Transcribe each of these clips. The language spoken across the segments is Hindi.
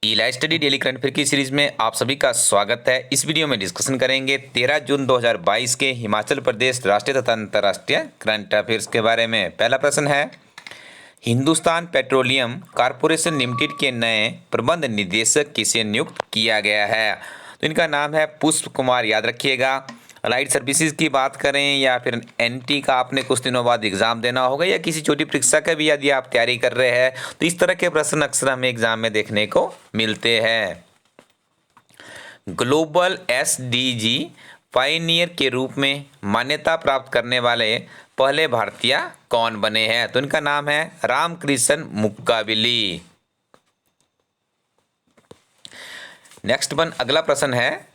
इला स्टडी डेली करंट अफेयर की सीरीज में आप सभी का स्वागत है। इस वीडियो में डिस्कशन करेंगे 13 जून 2022 के हिमाचल प्रदेश राष्ट्रीय तथा अंतर्राष्ट्रीय करंट अफेयर्स के बारे में। पहला प्रश्न है, हिंदुस्तान पेट्रोलियम कॉरपोरेशन लिमिटेड के नए प्रबंध निदेशक किसे नियुक्त किया गया है? तो इनका नाम है पुष्प कुमार, याद रखिएगा। लाइट सर्विसेज की बात करें या फिर एनटी का आपने कुछ दिनों बाद एग्जाम देना होगा या किसी छोटी परीक्षा का भी यदि आप तैयारी कर रहे हैं तो इस तरह के प्रश्न अक्सर हमें एग्जाम में देखने को मिलते हैं। ग्लोबल एसडीजी पायनियर के रूप में मान्यता प्राप्त करने वाले पहले भारतीय कौन बने हैं? तो इनका नाम है रामकृष्ण मुक्काबिली। नेक्स्ट वन, अगला प्रश्न है,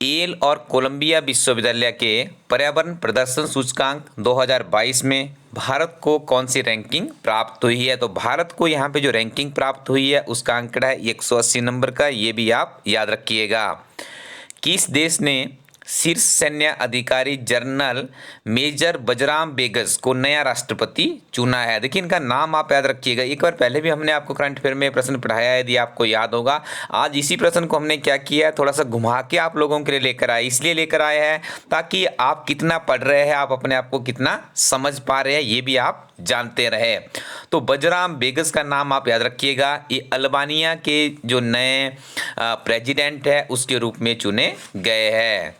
येल और कोलंबिया विश्वविद्यालय के पर्यावरण प्रदर्शन सूचकांक 2022 में भारत को कौन सी रैंकिंग प्राप्त हुई है? तो भारत को यहाँ पे जो रैंकिंग प्राप्त हुई है उसका आंकड़ा है 180 नंबर का, ये भी आप याद रखिएगा। किस देश ने शीर्ष सैन्य अधिकारी जनरल मेजर बजराम बेगस को नया राष्ट्रपति चुना है? देखिए इनका नाम आप याद रखिएगा। एक बार पहले भी हमने आपको करंट अफेयर में प्रश्न पढ़ाया है, यदि आपको याद होगा। आज इसी प्रश्न को हमने क्या किया है, थोड़ा सा घुमा के आप लोगों के लिए लेकर आए। इसलिए लेकर आए हैं ताकि आप कितना पढ़ रहे हैं, आप अपने आप को कितना समझ पा रहे हैं, ये भी आप जानते रहे। तो बजराम बेगस का नाम आप याद रखिएगा। ये अल्बानिया के जो नए प्रेसिडेंट है उसके रूप में चुने गए हैं।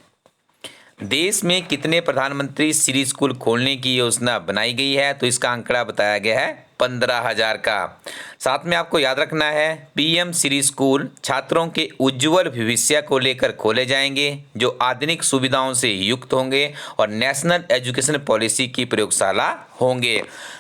देश में कितने प्रधानमंत्री श्री स्कूल खोलने की योजना बनाई गई है? तो इसका आंकड़ा बताया गया है 15,000 का। साथ में आपको याद रखना है, पीएम श्री स्कूल छात्रों के उज्जवल भविष्य को लेकर खोले जाएंगे जो आधुनिक सुविधाओं से युक्त होंगे और नेशनल एजुकेशन पॉलिसी की प्रयोगशाला होंगे।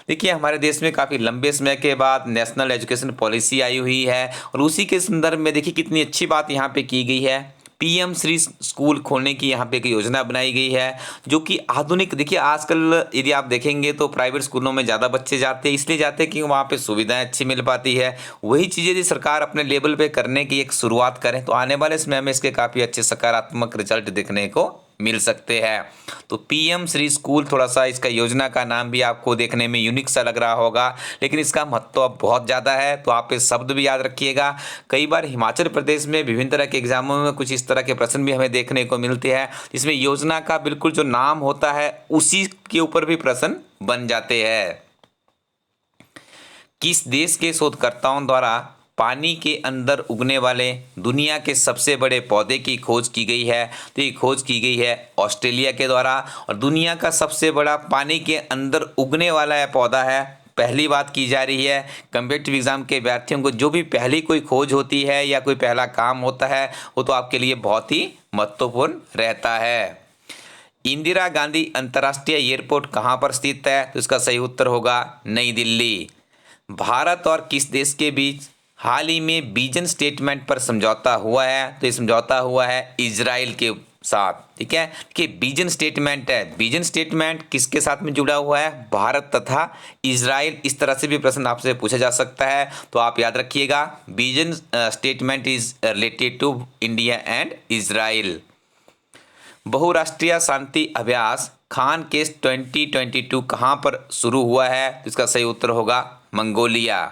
देखिए हमारे देश में काफ़ी लंबे समय के बाद नेशनल एजुकेशन पॉलिसी आई हुई है और उसी के संदर्भ में देखिए कितनी अच्छी बात यहाँ पे की गई है। पीएम श्री स्कूल खोलने की यहाँ पे एक योजना बनाई गई है जो कि आधुनिक, देखिए आजकल यदि आप देखेंगे तो प्राइवेट स्कूलों में ज़्यादा बच्चे जाते हैं, इसलिए जाते हैं कि वहाँ पे सुविधाएं अच्छी मिल पाती है। वही चीज़ें यदि सरकार अपने लेवल पे करने की एक शुरुआत करें तो आने वाले समय में इसके काफ़ी अच्छे सकारात्मक रिजल्ट देखने को मिल सकते हैं। तो पीएम श्री स्कूल, थोड़ा सा इसका योजना का नाम भी आपको देखने में यूनिक सा लग रहा होगा, लेकिन इसका महत्व अब बहुत ज़्यादा है। तो आप इस शब्द भी याद रखिएगा। कई बार हिमाचल प्रदेश में विभिन्न तरह के एग्जामों में कुछ इस तरह के प्रश्न भी हमें देखने को मिलते हैं जिसमें योजना का बिल्कुल जो नाम होता है उसी के ऊपर भी प्रश्न बन जाते हैं। किस देश के शोधकर्ताओं द्वारा पानी के अंदर उगने वाले दुनिया के सबसे बड़े पौधे की खोज की गई है? तो ये खोज की गई है ऑस्ट्रेलिया के द्वारा और दुनिया का सबसे बड़ा पानी के अंदर उगने वाला यह पौधा है। पहली बात की जा रही है, कम्पिटिटिव एग्जाम के विद्यार्थियों को जो भी पहली कोई खोज होती है या कोई पहला काम होता है वो तो आपके लिए बहुत ही महत्वपूर्ण रहता है। इंदिरा गांधी अंतर्राष्ट्रीय एयरपोर्ट कहाँ पर स्थित है? तो इसका सही उत्तर होगा नई दिल्ली। भारत और किस देश के बीच हाल ही में विजन स्टेटमेंट पर समझौता हुआ है? तो ये समझौता हुआ है इजराइल के साथ। ठीक है कि विजन स्टेटमेंट है, विजन स्टेटमेंट किसके साथ में जुड़ा हुआ है? भारत तथा इजराइल। इस तरह से भी प्रश्न आपसे पूछा जा सकता है, तो आप याद रखिएगा vision statement is related to India and Israel. बहुराष्ट्रीय शांति अभ्यास खान केस 2022 कहाँ पर शुरू हुआ है? तो इसका सही उत्तर होगा मंगोलिया।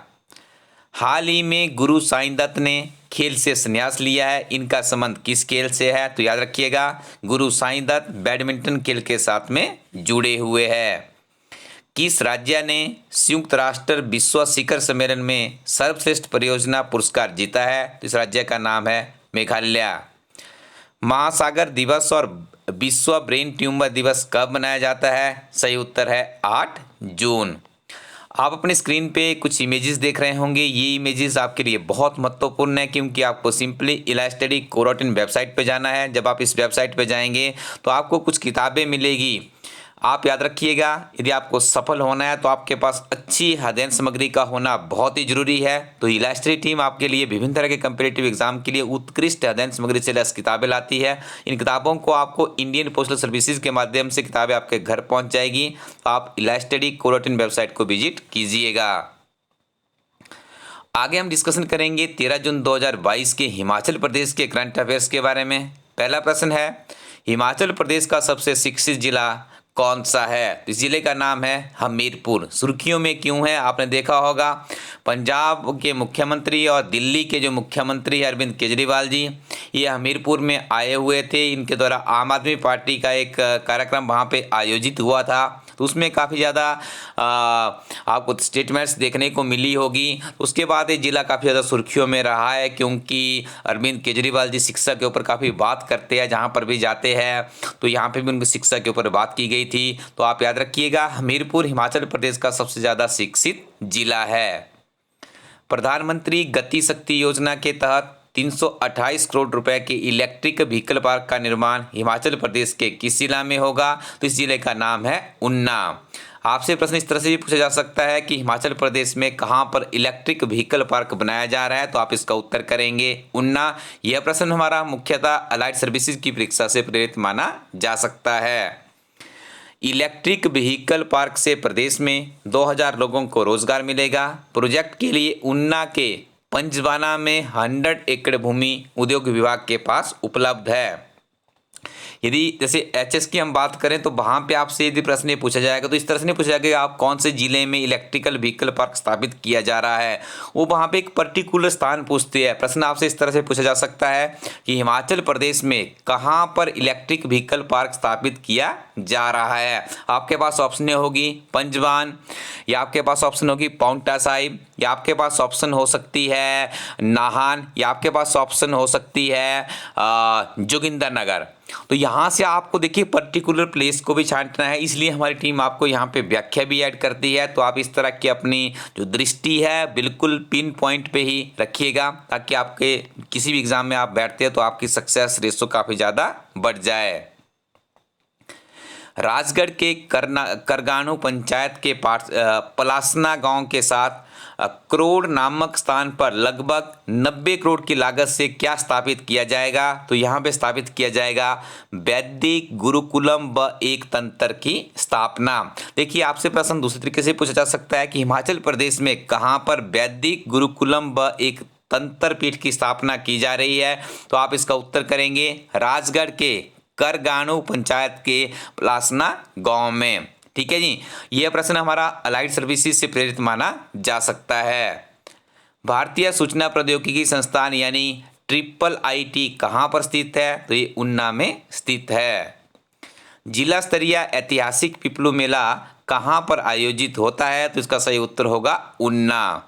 हाल ही में गुरु साईं दत्त ने खेल से संन्यास लिया है, इनका संबंध किस खेल से है? तो याद रखिएगा गुरु साईं दत्त बैडमिंटन खेल के साथ में जुड़े हुए हैं। किस राज्य ने संयुक्त राष्ट्र विश्व शिखर सम्मेलन में सर्वश्रेष्ठ परियोजना पुरस्कार जीता है? तो इस राज्य का नाम है मेघालय। महासागर दिवस और विश्व ब्रेन ट्यूमर दिवस कब मनाया जाता है? सही उत्तर है 8 जून। आप अपनी स्क्रीन पे कुछ इमेजेस देख रहे होंगे, ये इमेजेस आपके लिए बहुत महत्वपूर्ण है क्योंकि आपको सिंपली इला स्टडी कोरोटिन वेबसाइट पे जाना है। जब आप इस वेबसाइट पे जाएंगे तो आपको कुछ किताबें मिलेगी। आप याद रखिएगा, यदि आपको सफल होना है तो आपके पास अच्छी अध्ययन सामग्री का होना बहुत ही जरूरी है। तो इला स्टडी टीम आपके लिए विभिन्न तरह के कम्पिटिटिव एग्जाम के लिए उत्कृष्ट अध्ययन सामग्री से लैस किताबें लाती है। इन किताबों को आपको इंडियन पोस्टल सर्विसेज के माध्यम से किताबें आपके घर पहुंच जाएगी। तो आप इला स्टडी कोरोटिन वेबसाइट को विजिट कीजिएगा। आगे हम डिस्कशन करेंगे 13 जून 2022 के हिमाचल प्रदेश के करंट अफेयर्स के बारे में। पहला प्रश्न है, हिमाचल प्रदेश का सबसे शिक्षित जिला कौन सा है? तो इस जिले का नाम है हमीरपुर। सुर्खियों में क्यों है? आपने देखा होगा पंजाब के मुख्यमंत्री और दिल्ली के जो मुख्यमंत्री अरविंद केजरीवाल जी, ये हमीरपुर में आए हुए थे। इनके द्वारा आम आदमी पार्टी का एक कार्यक्रम वहाँ पे आयोजित हुआ था, तो उसमें काफ़ी ज़्यादा आपको स्टेटमेंट्स देखने को मिली होगी। उसके बाद ये ज़िला काफ़ी ज़्यादा सुर्खियों में रहा है, क्योंकि अरविंद केजरीवाल जी शिक्षा के ऊपर काफ़ी बात करते हैं, जहाँ पर भी जाते हैं तो यहाँ पे भी उनकी शिक्षा के ऊपर बात की गई थी। तो आप याद रखिएगा, हमीरपुर हिमाचल प्रदेश का सबसे ज़्यादा शिक्षित जिला है। प्रधानमंत्री गति शक्ति योजना के तहत 328 करोड़ रुपए के इलेक्ट्रिक व्हीकल पार्क का निर्माण हिमाचल प्रदेश के किस जिला में होगा? तो इस जिले का नाम है ऊना। आपसे प्रश्न इस तरह से भी पूछा जा सकता है कि हिमाचल प्रदेश में कहां पर इलेक्ट्रिक व्हीकल पार्क बनाया जा रहा है? तो आप इसका उत्तर करेंगे ऊना। यह प्रश्न हमारा मुख्यतः अलाइड सर्विसेज की परीक्षा से प्रेरित माना जा सकता है। इलेक्ट्रिक व्हीकल पार्क से प्रदेश में 2000 लोगों को रोजगार मिलेगा। प्रोजेक्ट के लिए ऊना के पंजवाना में 100 एकड़ भूमि उद्योग विभाग के पास उपलब्ध है। यदि जैसे एचएस की हम बात करें तो वहाँ पे आपसे यदि प्रश्न ये पूछा जाएगा तो इस तरह से नहीं पूछा जाएगा कि आप कौन से जिले में इलेक्ट्रिकल व्हीकल पार्क स्थापित किया जा रहा है, वो वहाँ पे एक पर्टिकुलर स्थान पूछते हैं। प्रश्न आपसे इस तरह से पूछा जा सकता है कि हिमाचल प्रदेश में कहाँ पर इलेक्ट्रिक व्हीकल पार्क स्थापित किया जा रहा है। आपके पास ऑप्शन होगी पंजवान, या आपके पास ऑप्शन होगी पाउंटा साहिब, या आपके पास ऑप्शन हो सकती है नाहन, या आपके पास ऑप्शन हो सकती है जोगिंदरनगर। तो यहाँ से आपको देखिए पर्टिकुलर प्लेस को भी छांटना है, इसलिए हमारी टीम आपको यहाँ पे व्याख्या भी ऐड करती है। तो आप इस तरह की अपनी जो दृष्टि है बिल्कुल पिन पॉइंट पे ही रखिएगा, ताकि आपके किसी भी एग्जाम में आप बैठते हैं तो आपकी सक्सेस रेशो काफ़ी ज़्यादा बढ़ जाए। राजगढ़ के करगानू पंचायत के पलासना गांव के साथ करोड़ नामक स्थान पर लगभग 90 करोड़ की लागत से क्या स्थापित किया जाएगा? तो यहाँ पे स्थापित किया जाएगा वैदिक गुरुकुलम व एक तंत्र की स्थापना। देखिए आपसे प्रश्न दूसरे तरीके से पूछा जा सकता है कि हिमाचल प्रदेश में कहाँ पर वैदिक गुरुकुलम व एक तंत्र पीठ की स्थापना की जा रही है? तो आप इसका उत्तर करेंगे राजगढ़ के करगानू पंचायत के पलासना गांव में। ठीक है जी, यह प्रश्न हमारा अलाइड सर्विसेज से प्रेरित माना जा सकता है। भारतीय सूचना प्रौद्योगिकी संस्थान यानी IIIT कहाँ पर स्थित है? तो ये ऊना में स्थित है। जिला स्तरीय ऐतिहासिक पिपलू मेला कहाँ पर आयोजित होता है? तो इसका सही उत्तर होगा ऊना।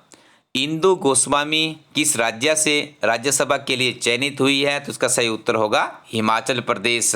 इंदु गोस्वामी किस राज्य से राज्यसभा के लिए चयनित हुई है? तो इसका सही उत्तर होगा हिमाचल प्रदेश।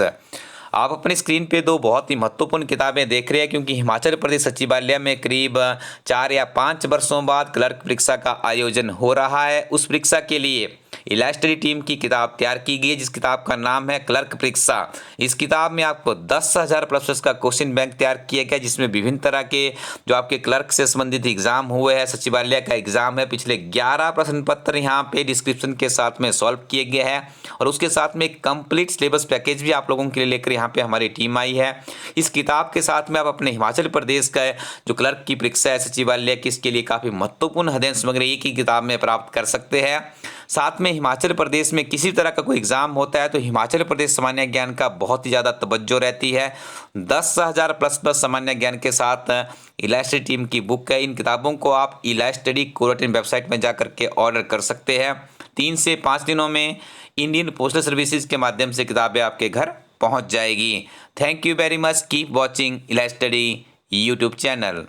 आप अपनी स्क्रीन पे दो बहुत ही महत्वपूर्ण किताबें देख रहे हैं, क्योंकि हिमाचल प्रदेश सचिवालय में करीब 4 या 5 वर्षों बाद क्लर्क परीक्षा का आयोजन हो रहा है। उस परीक्षा के लिए इलास्ट्री टीम की किताब तैयार की गई है, जिस किताब का नाम है क्लर्क परीक्षा। इस किताब में आपको 10,000 प्रश्न का क्वेश्चन बैंक तैयार किया गया, जिसमें विभिन्न तरह के जो आपके क्लर्क से संबंधित एग्जाम हुए हैं, सचिवालय का एग्जाम है, पिछले 11 प्रश्न पत्र यहाँ पे डिस्क्रिप्शन के साथ में सॉल्व किए गए हैं। और उसके साथ में एक कंप्लीट सिलेबस पैकेज भी आप लोगों के लिए लेकर यहाँ पे हमारी टीम आई है। इस किताब के साथ में आप अपने हिमाचल प्रदेश का जो क्लर्क की परीक्षा है सचिवालय की, इसके लिए काफ़ी महत्वपूर्ण अध्ययन सामग्री एक ही किताब में प्राप्त कर सकते हैं। साथ में हिमाचल प्रदेश में किसी तरह का कोई एग्जाम होता है तो हिमाचल प्रदेश सामान्य ज्ञान का बहुत ही ज़्यादा तवज्जो रहती है। 10,000 प्लस सामान्य ज्ञान के साथ इलास्ट्री टीम की बुक है। इन किताबों को आप इलास्ट्री कोरोटिन वेबसाइट में जा करके ऑर्डर कर सकते हैं। 3 से 5 दिनों में इंडियन पोस्टल सर्विसेज के माध्यम से किताबें आपके घर पहुंच जाएगी। Thank you very much, keep watching इलास्ट्री यूट्यूब चैनल।